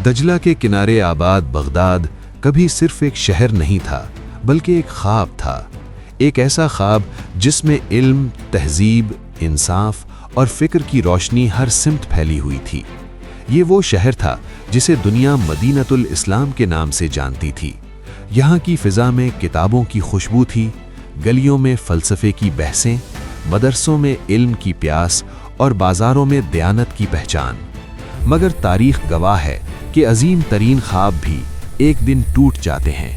دجلہ کے کنارے آباد بغداد کبھی صرف ایک شہر نہیں تھا بلکہ ایک خواب تھا، ایک ایسا خواب جس میں علم، تہذیب، انصاف اور فکر کی روشنی ہر سمت پھیلی ہوئی تھی۔ یہ وہ شہر تھا جسے دنیا مدینۃ الاسلام کے نام سے جانتی تھی۔ یہاں کی فضا میں کتابوں کی خوشبو تھی، گلیوں میں فلسفے کی بحثیں، مدرسوں میں علم کی پیاس اور بازاروں میں دیانت کی پہچان۔ مگر تاریخ گواہ ہے کہ عظیم ترین خواب بھی ایک دن ٹوٹ جاتے ہیں۔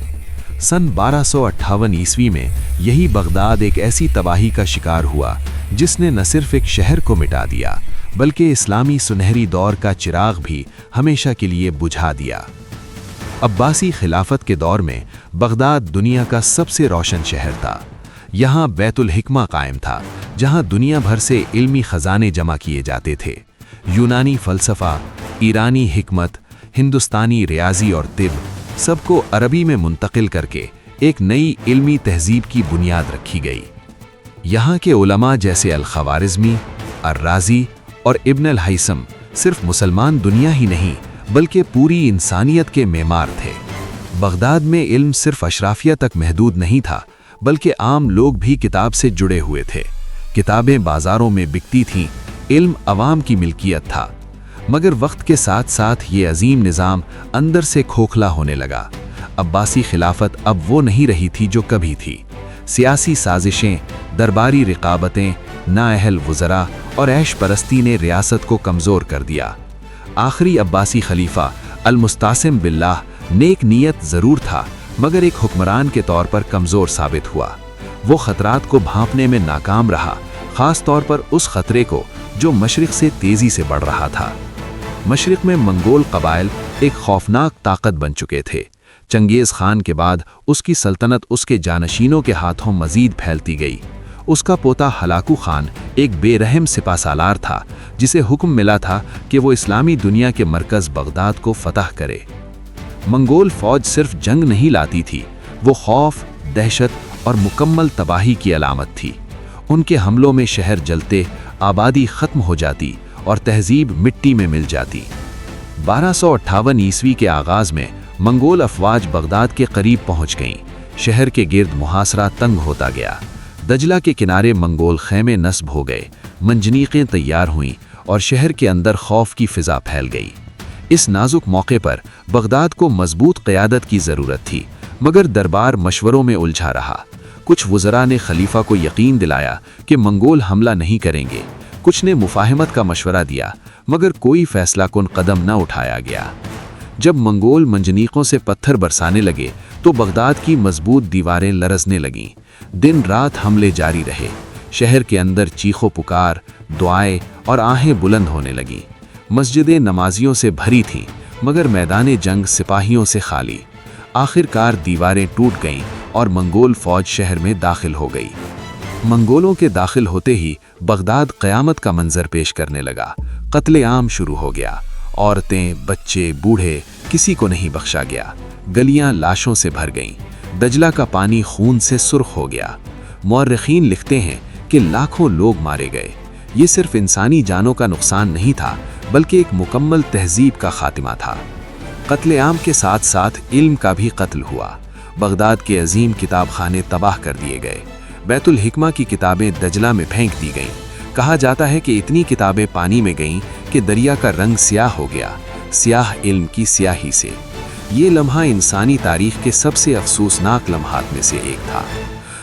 سن 1258 عیسوی میں یہی بغداد ایک ایسی تباہی کا شکار ہوا جس نے نہ صرف ایک شہر کو مٹا دیا بلکہ اسلامی سنہری دور کا چراغ بھی ہمیشہ کے لیے بجھا دیا۔ عباسی خلافت کے دور میں بغداد دنیا کا سب سے روشن شہر تھا۔ یہاں بیت الحکمہ قائم تھا، جہاں دنیا بھر سے علمی خزانے جمع کیے جاتے تھے۔ یونانی فلسفہ، ایرانی حکمت، ہندوستانی ریاضی اور طب، سب کو عربی میں منتقل کر کے ایک نئی علمی تہذیب کی بنیاد رکھی گئی۔ یہاں کے علماء جیسے الخوارزمی، الرازی اور ابن الہیثم صرف مسلمان دنیا ہی نہیں بلکہ پوری انسانیت کے معمار تھے۔ بغداد میں علم صرف اشرافیہ تک محدود نہیں تھا بلکہ عام لوگ بھی کتاب سے جڑے ہوئے تھے۔ کتابیں بازاروں میں بکتی تھیں، علم عوام کی ملکیت تھا۔ مگر وقت کے ساتھ ساتھ یہ عظیم نظام اندر سے کھوکھلا ہونے لگا۔ عباسی خلافت اب وہ نہیں رہی تھی جو کبھی تھی۔ سیاسی سازشیں، درباری رقابتیں، نااہل وزراء اور عیش پرستی نے ریاست کو کمزور کر دیا۔ آخری عباسی خلیفہ المستعصم باللہ نیک نیت ضرور تھا مگر ایک حکمران کے طور پر کمزور ثابت ہوا۔ وہ خطرات کو بھانپنے میں ناکام رہا، خاص طور پر اس خطرے کو جو مشرق سے تیزی سے بڑھ رہا تھا۔ مشرق میں منگول قبائل ایک خوفناک طاقت بن چکے تھے۔ چنگیز خان کے بعد اس کی سلطنت اس کے جانشینوں کے ہاتھوں مزید پھیلتی گئی۔ اس کا پوتا ہلاکو خان ایک بے رحم سپہ سالار تھا جسے حکم ملا تھا کہ وہ اسلامی دنیا کے مرکز بغداد کو فتح کرے۔ منگول فوج صرف جنگ نہیں لاتی تھی، وہ خوف، دہشت اور مکمل تباہی کی علامت تھی۔ ان کے حملوں میں شہر جلتے، آبادی ختم ہو جاتی اور تہذیب مٹی میں مل جاتی۔ 1258 عیسوی کے آغاز میں منگول افواج بغداد کے قریب پہنچ گئیں۔ شہر کے گرد محاصرہ تنگ ہوتا گیا۔ دجلہ کے کنارے منگول خیمے نصب ہو گئے، منجنیقیں تیار ہوئیں اور شہر کے اندر خوف کی فضا پھیل گئی۔ اس نازک موقع پر بغداد کو مضبوط قیادت کی ضرورت تھی مگر دربار مشوروں میں الجھا رہا۔ کچھ وزراء نے خلیفہ کو یقین دلایا کہ منگول حملہ نہیں کریں گے، کچھ نے مفاہمت کا مشورہ دیا مگر کوئی فیصلہ کن قدم نہ اٹھایا گیا۔ جب منگول منجنیقوں سے پتھر برسانے لگے تو بغداد کی مضبوط دیواریں لرزنے لگیں۔ دن رات حملے جاری رہے، شہر کے اندر چیخ و پکار، دعائیں اور آہیں بلند ہونے لگیں۔ مسجدیں نمازیوں سے بھری تھیں مگر میدان جنگ سپاہیوں سے خالی۔ آخر کار دیواریں ٹوٹ گئیں اور منگول فوج شہر میں داخل ہو گئی۔ منگولوں کے داخل ہوتے ہی بغداد قیامت کا منظر پیش کرنے لگا۔ قتل عام شروع ہو گیا، عورتیں، بچے، بوڑھے، کسی کو نہیں بخشا گیا۔ گلیاں لاشوں سے بھر گئیں، دجلہ کا پانی خون سے سرخ ہو گیا۔ مورخین لکھتے ہیں کہ لاکھوں لوگ مارے گئے۔ یہ صرف انسانی جانوں کا نقصان نہیں تھا بلکہ ایک مکمل تہذیب کا خاتمہ تھا۔ قتل عام کے ساتھ ساتھ علم کا بھی قتل ہوا۔ بغداد کے عظیم کتاب خانے تباہ کر دیے گئے۔ بیت الحکمہ کی کتابیں دجلہ میں پھینک دی گئیں۔ کہا جاتا ہے کہ اتنی کتابیں پانی میں گئیں کہ دریا کا رنگ سیاہ ہو گیا، سیاہ علم کی سیاہی سے۔ یہ لمحہ انسانی تاریخ کے سب سے افسوسناک لمحات میں سے ایک تھا۔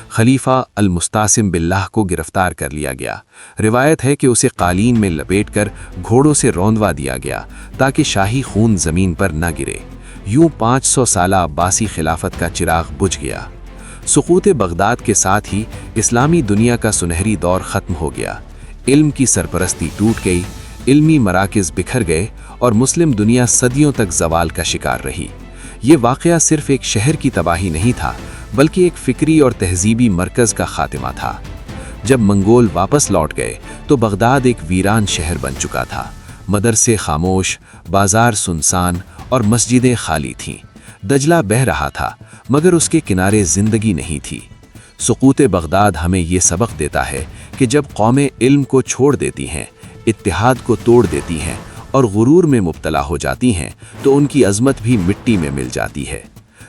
خلیفہ المستعصم باللہ کو گرفتار کر لیا گیا۔ روایت ہے کہ اسے قالین میں لپیٹ کر گھوڑوں سے روندوا دیا گیا تاکہ شاہی خون زمین پر نہ گرے۔ یوں 500 سالہ عباسی خلافت کا چراغ بجھ گیا۔ سقوط بغداد کے ساتھ ہی اسلامی دنیا کا سنہری دور ختم ہو گیا۔ علم کی سرپرستی ٹوٹ گئی، علمی مراکز بکھر گئے اور مسلم دنیا صدیوں تک زوال کا شکار رہی۔ یہ واقعہ صرف ایک شہر کی تباہی نہیں تھا بلکہ ایک فکری اور تہذیبی مرکز کا خاتمہ تھا۔ جب منگول واپس لوٹ گئے تو بغداد ایک ویران شہر بن چکا تھا۔ مدرسے خاموش، بازار سنسان اور مسجدیں خالی تھیں۔ دجلہ بہہ رہا تھا مگر اس کے کنارے زندگی نہیں تھی۔ سقوط بغداد ہمیں یہ سبق دیتا ہے کہ جب قومیں علم کو چھوڑ دیتی ہیں، اتحاد کو توڑ دیتی ہیں اور غرور میں مبتلا ہو جاتی ہیں تو ان کی عظمت بھی مٹی میں مل جاتی ہے۔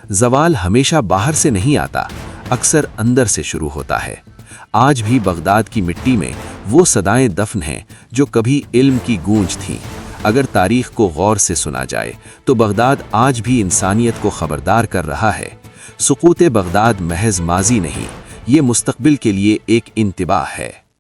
زوال ہمیشہ باہر سے نہیں آتا، اکثر اندر سے شروع ہوتا ہے۔ آج بھی بغداد کی مٹی میں وہ صدائیں دفن ہیں جو کبھی علم کی گونج تھیں۔ اگر تاریخ کو غور سے سنا جائے تو بغداد آج بھی انسانیت کو خبردار کر رہا ہے۔ سقوط بغداد محض ماضی نہیں، یہ مستقبل کے لیے ایک انتباہ ہے۔